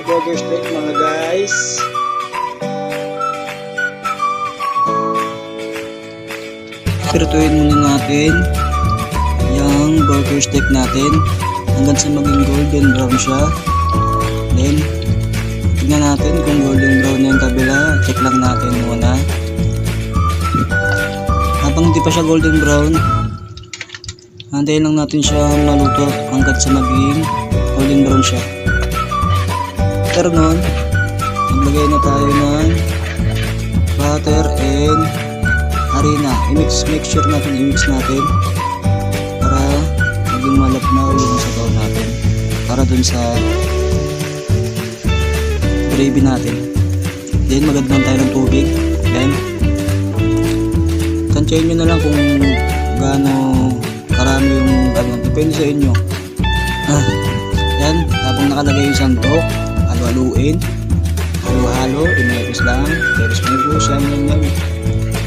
burger steak mga guys. Pirituin muna natin yung burger steak natin hanggang sa maging golden brown siya. Then tingnan natin kung golden brown na yung kabila. Check lang natin muna. Habang hindi pa siya golden brown, antayin lang natin siya maluto hanggang sa maging golden brown siya. After nun, maglagay na tayo ng butter and harina. Make sure natin i-mix natin para maging malabnaw yung sabaw natin para dun sa gravy natin. Then magandang tayo ng tubig. Then tansyahin nyo na lang kung gaano karami yung depende sa inyo. Yan, habang nakalagay yung sandok, halo-haluin, halo-halo, inayos lang, teres-meros, yan.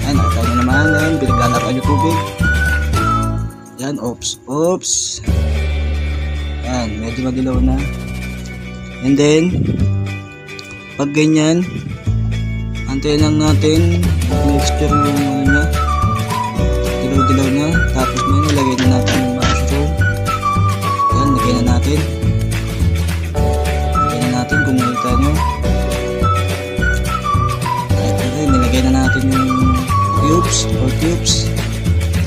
Yan, nakataw nyo naman, yan, pinaglalakad yung tubig. Yan, oops. Yan, medyo madilaw na. And then, pag ganyan, antayin lang natin, mixture yung ano niya, dilaw niya, tapos may nilagay na natin yung mushroom. Yan, lagay na natin kung nakita nyo. Okay, nilagay na natin yung cubes,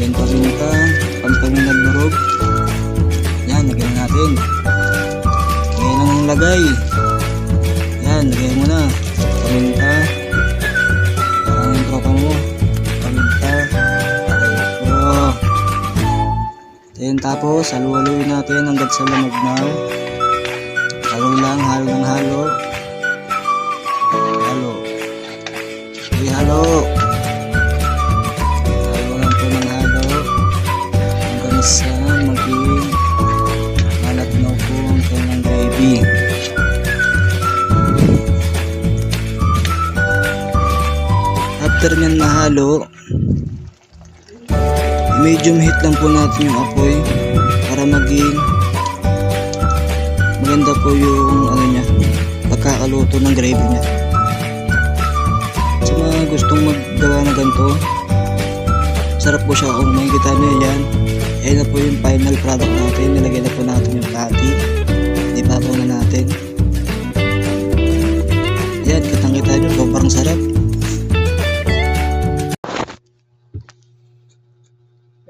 then paminta, pantang nagdurog. Yan, lagay na natin. Lagay na ng lagay. Yan, lagay mo na paminta, ang tropa mo paminta. Then tapos halo-haluin natin hanggang sa lumagnaw. Halo lang, halo. Halo. Halo lang po ng halo hanggang sa maging malabnaw po ang kanyang gravy. After nyan mahalo, medium heat lang po natin yung apoy para maging maganda po yung ano niya, pagkakaluto ng gravy niya. Sa mga gustong maggawa na ganito, sarap po siya. Kung makikita nyo yan, ayan na po yung final product natin. Nilagay na po natin yung patty, ibabaw na natin. Yan, kitang kita nyo, sobrang sarap.